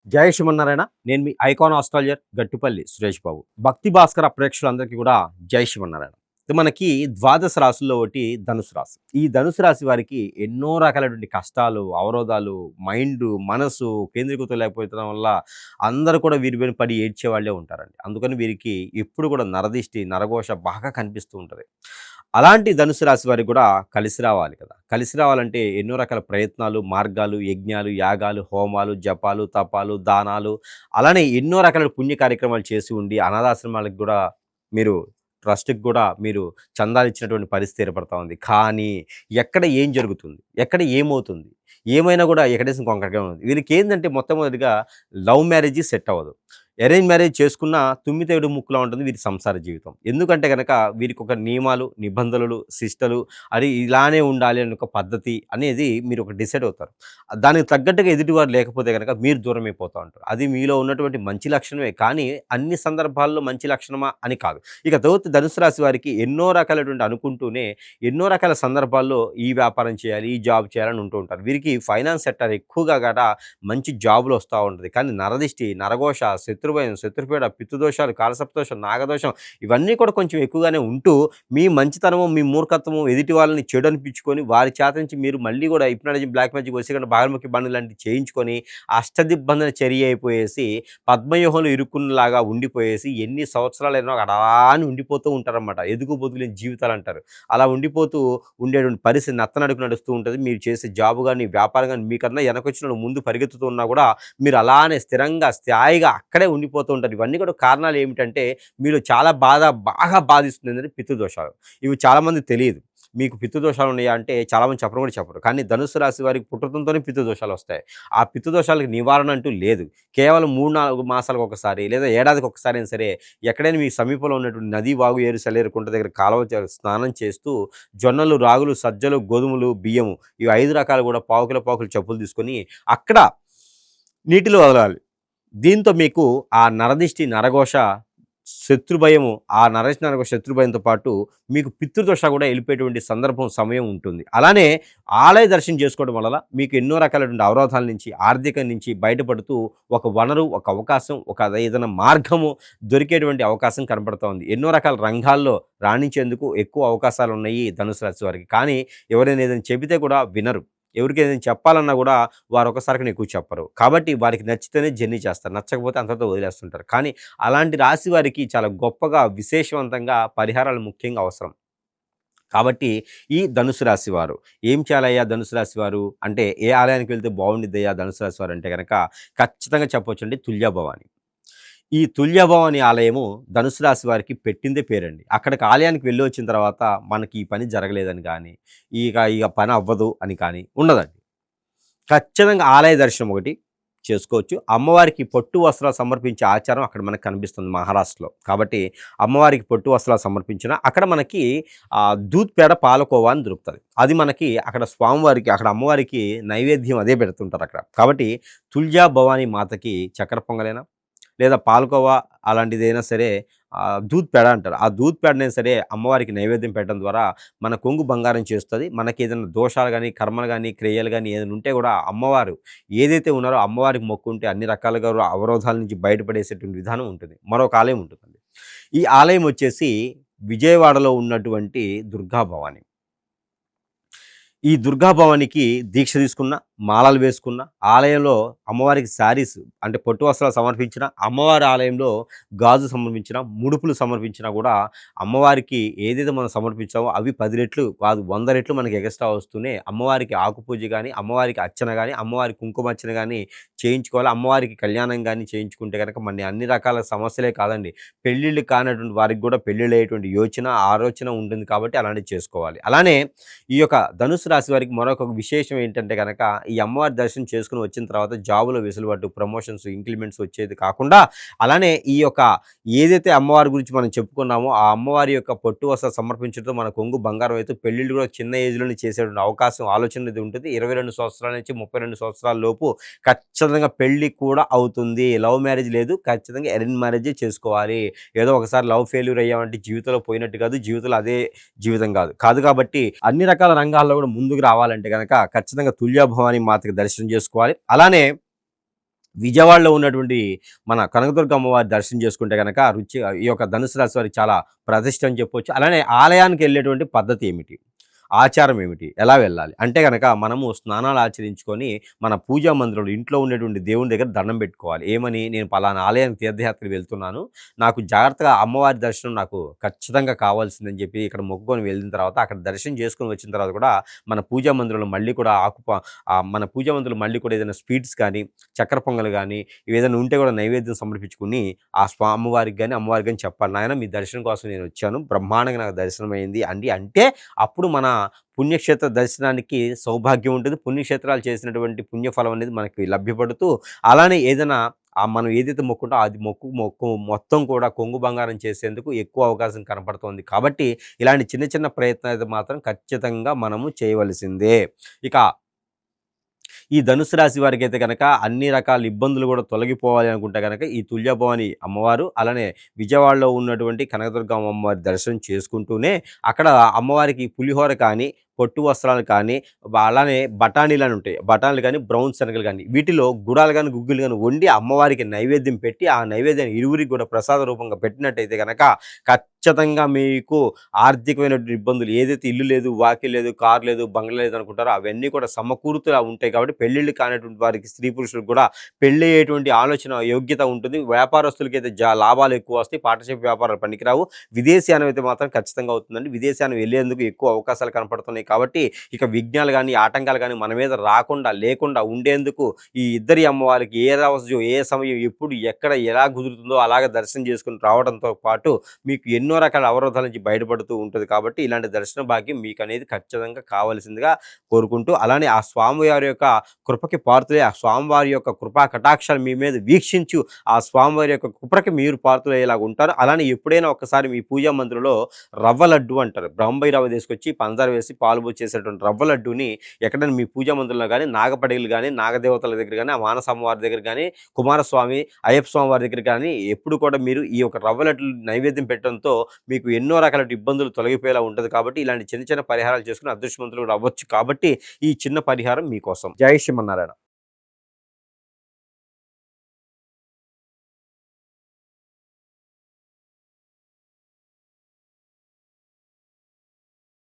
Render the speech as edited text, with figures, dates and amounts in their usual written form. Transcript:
జై శ్రీమన్నారాయణ. నేను మీ icon astrologer Gattupalli Suresh Babu. భక్తి భాస్కర ప్రేక్షకులందరికీ కూడా జై శ్రీమన్నారాయణ. ఇది మనకి ద్వాదశ రాశుల్లో ఒకటి ధనుసు రాశి. ఈ ధనుసు రాశి వారికి ఎన్నో రకాలైనటువంటి కష్టాలు, అవరోధాలు, మనసు కేంద్రీకృతం లేకపోవడం వల్ల అందరూ కూడా వీరి పైన పడి ఏడ్చేవాళ్ళే ఉంటారండి. అందుకని వీరికి ఎప్పుడు కూడా నరదిష్టి, నరఘోష బాగా కనిపిస్తూ ఉంటది. అలాంటి ధనుసు రాశి వారికి కూడా కలిసి రావాలి కదా! కలిసి రావాలంటే ఎన్నో రకాల ప్రయత్నాలు, మార్గాలు, యజ్ఞాలు, యాగాలు, హోమాలు, జపాలు, తపాలు, దానాలు అలానే ఎన్నో రకాల పుణ్య కార్యక్రమాలు చేసి ఉండి అనాథాశ్రమాలకు గూడా మీరు ట్రస్ట్‌కి గూడా మీరు చందాలిచ్చినటువంటి పరిస్థితి ఏర్పడతా ఉంది. కానీ ఎక్కడ ఏం జరుగుతుంది? ఎక్కడ ఏమవుతుంది? ఏమైనా గూడా ఎక్కడేసిన కొంకరగా ఉంది. వీళ్ళకేందంటే మొట్టమొదటిగా లవ్ మ్యారేజి సెట్ అవ్వదు. అరేంజ్ మ్యారేజ్ చేసుకున్న తుమ్మితేడు ముక్కులా ఉంటుంది వీరి సంసార జీవితం. ఎందుకంటే గనక వీరికొక నియమాలు, నిబంధనలు, శిష్టలు అది ఇలానే ఉండాలి అని ఒక పద్ధతి అనేది మీరు ఒక డిసైడ్ అవుతారు. దానికి తగ్గట్టుగా ఎదుటివారు లేకపోతే గనక మీరు దూరమైపోతా ఉంటారు. అది మీలో ఉన్నటువంటి మంచి లక్షణమే. కానీ అన్ని సందర్భాల్లో మంచి లక్షణమా అని కాదు. ఇక ధనుసు రాశి వారికి ఎన్నో రకాలైనటువంటి అనుకుంటూనే ఎన్నో రకాల సందర్భాల్లో ఈ వ్యాపారం చేయాలి, ఈ జాబ్ చేయాలని ఉంటూ ఉంటారు. వీరికి ఫైనాన్స్ సెక్టార్ ఎక్కువగా మంచి జాబులు వస్తా ఉంటది. కానీ నరదిష్టి, నరఘోష, శత్రుభయం, శత్రుపీడ, పితృదోషాలు, కాలసర్పదోషం, నాగదోషం ఇవన్నీ కూడా కొంచెం ఎక్కువగానే ఉంటూ మీ మంచితనము, మీ మూర్ఖత్వము ఎదుటి వాళ్ళని చెడు అనిపించుకొని వారి చేత నుంచి మీరు మళ్ళీ కూడా హిప్నాటిజం, బ్లాక్ మ్యాజిక్, వశీకరణ, భాగముఖి బంధు లాంటివి చేయించుకొని అష్టదిగ్బంధన చర్య అయిపోయేసి పద్మవ్యూహంలో ఇరుక్కున్నలాగా ఉండిపోయేసి ఎన్ని సంవత్సరాలైనా అలా అని ఉండిపోతూ ఉంటారన్నమాట. ఎదుగు బొదుగులేని జీవితాలు అంటారు. అలా ఉండిపోతూ ఉండేటువంటి పరిస్థితి నత్తనడుగు నడుస్తూ ఉంటుంది. మీరు చేసే జాబ్ గాని, వ్యాపారం గాని మీకన్నా వెనకొచ్చినోళ్ళు ముందు పరిగెత్తుతూ ఉన్నా కూడా మీరు అలానే స్థిరంగా, స్థాయిగా అక్కడే ఉండిపోతూ ఉంటారు. ఇవన్నీ కూడా కారణాలు ఏమిటంటే మీలో చాలా బాగా బాధిస్తుంది ఏంటంటే పితృదోషాలు. ఇవి చాలామందికి తెలియదు. మీకు పితృదోషాలు ఉన్నాయా అంటే చాలామంది చెప్పరు కూడా చెప్పరు. కానీ ధనుస్సు రాశి వారికి పుట్టుకతోనే పితృదోషాలు వస్తాయి. ఆ పితృదోషాలకు నివారణ అంటూ లేదు. కేవలం 3, 4 మాసాలకు ఒకసారి లేదా ఏడాదికి ఒకసారి అయినా సరే ఎక్కడైనా మీ సమీపంలో ఉన్నటువంటి నది, వాగు, ఏరు, సెలయేరు, కుంట దగ్గర కాలువ స్నానం చేస్తూ జొన్నలు, రాగులు, సజ్జలు, గోధుమలు, బియ్యము ఇవి 5 రకాలు కూడా పావుకిలో చెప్పులు తీసుకొని అక్కడ నీటిలో వదలాలి. దీంతో మీకు ఆ నరదిష్టి, నరఘోష, శత్రుభయము, ఆ నరఘోష, శత్రుభయంతో పాటు మీకు పితృదోష కూడా వెళ్ళిపోయేటువంటి సందర్భం, సమయం ఉంటుంది. అలానే ఆలయ దర్శనం చేసుకోవడం వల్ల మీకు ఎన్నో రకాలైనటువంటి అవరోధాల నుంచి, ఆర్థికం నుంచి బయటపడుతూ ఒక వనరు, ఒక అవకాశం, ఒక ఏదైనా మార్గము దొరికేటువంటి అవకాశం కనపడుతూ ఉంది. ఎన్నో రకాల రంగాల్లో రాణించేందుకు ఎక్కువ అవకాశాలు ఉన్నాయి ధనుసు రాశి వారికి. కానీ ఎవరైనా ఏదైనా చెబితే కూడా వినరు. ఎవరికి ఏదైనా చెప్పాలన్నా కూడా వారు ఒకసారికి ఎక్కువ చెప్పరు. కాబట్టి వారికి నచ్చితేనే జర్నీ చేస్తారు. నచ్చకపోతే అంతతో వదిలేస్తుంటారు. కానీ అలాంటి రాశి వారికి చాలా గొప్పగా, విశేషవంతంగా పరిహారాలు ముఖ్యంగా అవసరం. కాబట్టి ఈ ధనుసు రాశి వారు ఏం చేయాలయ్యా ధనుసు రాశి వారు అంటే ఏ ఆలయానికి వెళ్తే బాగుండిద్దయ్యా ధనుసు రాశి వారు అంటే కనుక ఖచ్చితంగా చెప్పొచ్చండి తుల్యాభవాని. ఈ తుల్యభవాని ఆలయము ధనుసు రాశి వారికి పెట్టిందే పేరండి. అక్కడికి ఆలయానికి వెళ్ళి వచ్చిన తర్వాత మనకి ఈ పని జరగలేదని కానీ, ఇక పని అవ్వదు అని కానీ ఉండదండి. ఖచ్చితంగా ఆలయ దర్శనం ఒకటి చేసుకోవచ్చు. అమ్మవారికి పట్టు వస్త్రాలు సమర్పించే ఆచారం అక్కడ మనకు కనిపిస్తుంది మహారాష్ట్రలో. కాబట్టి అమ్మవారికి పట్టు వస్త్రాలు సమర్పించిన అక్కడ మనకి దూద్ పేడ పాలకోవా అని దొరుకుతుంది. అది మనకి అక్కడ స్వామివారికి, అక్కడ అమ్మవారికి నైవేద్యం అదే పెడుతుంటారు అక్కడ. కాబట్టి తుల్జా భవానీ మాతకి చక్కెర పొంగలైనా లేదా పాలకోవా అలాంటిదైనా సరే దూద్ పేడ అంటారు. ఆ దూద్ పేడనైనా సరే అమ్మవారికి నైవేద్యం పెట్టడం ద్వారా మన కొంగు బంగారం చేస్తుంది. మనకి ఏదైనా దోషాలు కానీ, కర్మలు కానీ, క్రియలు కానీ ఏదైనా ఉంటే కూడా అమ్మవారు ఏదైతే ఉన్నారో అమ్మవారికి మొక్కుంటే అన్ని రకాలుగా అవరోధాల నుంచి బయటపడేసేటువంటి విధానం ఉంటుంది. మరొక ఆలయం ఉంటుందండి. ఈ ఆలయం వచ్చేసి విజయవాడలో ఉన్నటువంటి దుర్గా భవాని. ఈ దుర్గా భవానికి దీక్ష తీసుకున్న, మాలలు వేసుకున్న, ఆలయంలో అమ్మవారికి శారీస్ అంటే పట్టు వస్త్రాలు సమర్పించిన, అమ్మవారి ఆలయంలో గాజు సమర్పించిన, ముడుపులు సమర్పించినా కూడా అమ్మవారికి ఏదైతే మనం సమర్పించామో అవి 10 రెట్లు కాదు 100 రెట్లు మనకి ఎక్స్ట్రా వస్తూనే అమ్మవారికి ఆకుపూజ కానీ, అమ్మవారికి అర్చన కానీ, అమ్మవారికి కుంకుమార్చన కానీ చేయించుకోవాలి. అమ్మవారికి కళ్యాణం కానీ చేయించుకుంటే కనుక మన అన్ని రకాల సమస్యలే కాదండి, పెళ్ళిళ్ళు కానటువంటి వారికి కూడా పెళ్ళిళ్ళు అయ్యేటువంటి యోచన, ఆలోచన ఉంటుంది. కాబట్టి అలాంటివి చేసుకోవాలి. అలానే ఈ యొక్క ధనుసు రాశి వారికి మరొక విశేషం ఏంటంటే కనుక ఈ అమ్మవారి దర్శనం చేసుకుని వచ్చిన తర్వాత జాబులో వెసులుబాటు, ప్రమోషన్స్, ఇంక్రిమెంట్స్ వచ్చేది కాకుండా అలానే ఈ యొక్క ఏదైతే అమ్మవారి గురించి మనం చెప్పుకున్నామో ఆ అమ్మవారి యొక్క పట్టు వస్త్రాలు సమర్పించడంతో మన కొంగు బంగారం అయితే పెళ్ళిళ్ళు కూడా చిన్న ఏజ్లోనే చేసేటువంటి అవకాశం, ఆలోచన అనేది ఉంటుంది. 22 సంవత్సరాల నుంచి 32 సంవత్సరాల లోపు ఖచ్చితంగా పెళ్ళి కూడా అవుతుంది. లవ్ మ్యారేజ్ లేదు, ఖచ్చితంగా అరేంజ్ మ్యారేజే చేసుకోవాలి. ఏదో ఒకసారి లవ్ ఫెయిల్యూర్ అయ్యామంటే జీవితంలో పోయినట్టు కాదు, జీవితంలో అదే జీవితం కాదు. కాబట్టి అన్ని రకాల రంగాల్లో కూడా ముందుకు రావాలంటే కనుక ఖచ్చితంగా తుల్యాభవాని మాతకి దర్శనం చేసుకోవాలి. అలానే విజయవాడలో ఉన్నటువంటి మన కనకదుర్గ అమ్మవారి దర్శనం చేసుకుంటే గనక రుచి ఈ యొక్క ధనుసు రాశి వారికి చాలా ప్రతిష్ట అని చెప్పొచ్చు. అలానే ఆలయానికి వెళ్ళేటువంటి పద్ధతి ఏమిటి? ఆచారం ఏమిటి? ఎలా వెళ్ళాలి? అంటే గనక మనము స్నానాలు ఆచరించుకొని మన పూజా మందిరంలో ఇంట్లో ఉండేటువంటి దేవుని దగ్గర దండం పెట్టుకోవాలి. ఏమని? నేను పలానా ఆలయానికి తీర్థయాత్రకు వెళ్తున్నాను. నాకు జాగ్రత్తగా అమ్మవారి దర్శనం నాకు ఖచ్చితంగా కావాల్సిందని చెప్పి ఇక్కడ మొక్కుకొని వెళ్ళిన తర్వాత అక్కడ దర్శనం చేసుకొని వచ్చిన తర్వాత కూడా మన పూజా మందిరంలో మళ్ళీ కూడా మన పూజా మందిరంలో మళ్ళీ కూడా ఏదైనా స్వీట్స్ కానీ, చక్కెర పొంగల్ గానీ, ఏదైనా ఉంటే కూడా నైవేద్యం సమర్పించుకొని ఆ అమ్మవారికి గాని, అమ్మవారికి గాని చెప్పాలి. నాయన మీ దర్శనం కోసం నేనొచ్చాను. బ్రహ్మాండంగా నాకు దర్శనమయింది అండి. అంటే అప్పుడు మన పుణ్యక్షేత్ర దర్శనానికి సౌభాగ్యం ఉంటుంది. పుణ్యక్షేత్రాలు చేసినటువంటి పుణ్యఫలం అనేది మనకి లభ్యపడుతూ, అలానే ఏదైనా మనం ఏదైతే మొక్కుంటో అది మొక్కు మొత్తం కూడా కొంగు బంగారం చేసేందుకు ఎక్కువ అవకాశం కనపడుతోంది. కాబట్టి ఇలాంటి చిన్న చిన్న ప్రయత్నాలు మాత్రం ఖచ్చితంగా మనము చేయవలసిందే. ఇక ఈ ధనుసు రాశి వారికైతే గనక అన్ని రకాల ఇబ్బందులు కూడా తొలగిపోవాలి అనుకుంటే గనక ఈ తుల్యభవాని అమ్మవారు, అలానే విజయవాడలో ఉన్నటువంటి కనకదుర్గ అమ్మవారి దర్శనం చేసుకుంటూనే అక్కడ అమ్మవారికి పులిహోర కానీ, పొట్టు వస్త్రాలు కానీ, అలానే బఠానీలని ఉంటాయి. బఠానీలు కానీ, బ్రౌన్ శనగలు కానీ, వీటిలో గుడాలు కానీ, గుగ్గిలు కానీ వండి అమ్మవారికి నైవేద్యం పెట్టి, ఆ నైవేద్యాన్ని ఇరువురికి కూడా ప్రసాద రూపంగా పెట్టినట్టయితే గనక ఖచ్చితంగా మీకు ఆర్థికమైనటువంటి ఇబ్బందులు ఏదైతే ఇల్లు లేదు, వాకిలు లేదు, కారు లేదు, బంగ్లా లేదు అనుకుంటారో అవన్నీ కూడా సమకూరుతూ ఉంటాయి. కాబట్టి పెళ్ళిళ్ళు కానటువంటి వారికి, స్త్రీ పురుషులకు కూడా పెళ్ళి అయ్యేటువంటి ఆలోచన యోగ్యత ఉంటుంది. వ్యాపారస్తులకైతే లాభాలు ఎక్కువ వస్తాయి. పార్ట్నర్‌షిప్ వ్యాపారాలు పనికిరావు. విదేశీయానం అయితే మాత్రం ఖచ్చితంగా అవుతుందండి. విదేశీయానం వెళ్ళేందుకు ఎక్కువ అవకాశాలు కనపడుతున్నాయి. కాబట్టి ఇక విఘ్నాలు గానీ, ఆటంకాలు గానీ మన మీద రాకుండా, లేకుండా ఉండేందుకు ఈ ఇద్దరి అమ్మవారికి ఏ రోజు, ఏ సమయం, ఎప్పుడు, ఎక్కడ, ఎలా కుదురుతుందో అలాగే దర్శనం చేసుకొని రావడంతో పాటు మీకు ఎన్నో రకాల అవరోధాల నుంచి బయటపడుతూ ఉంటది. కాబట్టి ఇలాంటి దర్శన భాగ్యం మీకనేది ఖచ్చితంగా కావాల్సిందిగా కోరుకుంటూ, అలానే ఆ స్వామివారి యొక్క కృపకి పాత్రులై, ఆ స్వామివారి యొక్క కృపా కటాక్షాలు మీ మీద వీక్షించు ఆ స్వామివారి యొక్క కృపకి మీరు పాత్రులయ్యేలాగా ఉంటారు. అలానే ఎప్పుడైనా ఒక్కసారి మీ పూజా మందిరంలో రవ్వ లడ్డు అంటారు. బ్రాంబై రవ్వ తీసుకొచ్చి పంచదార వేసి పాలు పోసి చేసేటువంటి రవ్వ లడ్డూని ఎక్కడైనా మీ పూజా మందిరంలో గానీ, నాగపడిగలు గానీ, నాగదేవతల దగ్గర గానీ, ఆ మానస అమ్మవారి దగ్గర గానీ, కుమారస్వామి, అయ్యప్ప స్వామి వారి దగ్గర గానీ ఎప్పుడు కూడా మీరు ఈ యొక్క రవ్వ లడ్డులు నైవేద్యం పెట్టడంతో మీకు ఎన్నో రకాల ఇబ్బందులు తొలగిపోయేలా ఉంటది. కాబట్టి ఇలాంటి చిన్న చిన్న పరిహారాలు చేసుకొని అదృష్టవంతులు కూడా అవ్వచ్చు. కాబట్టి ఈ చిన్న పరిహారం మీకోసం. జై శ్రీమన్నారాయణ.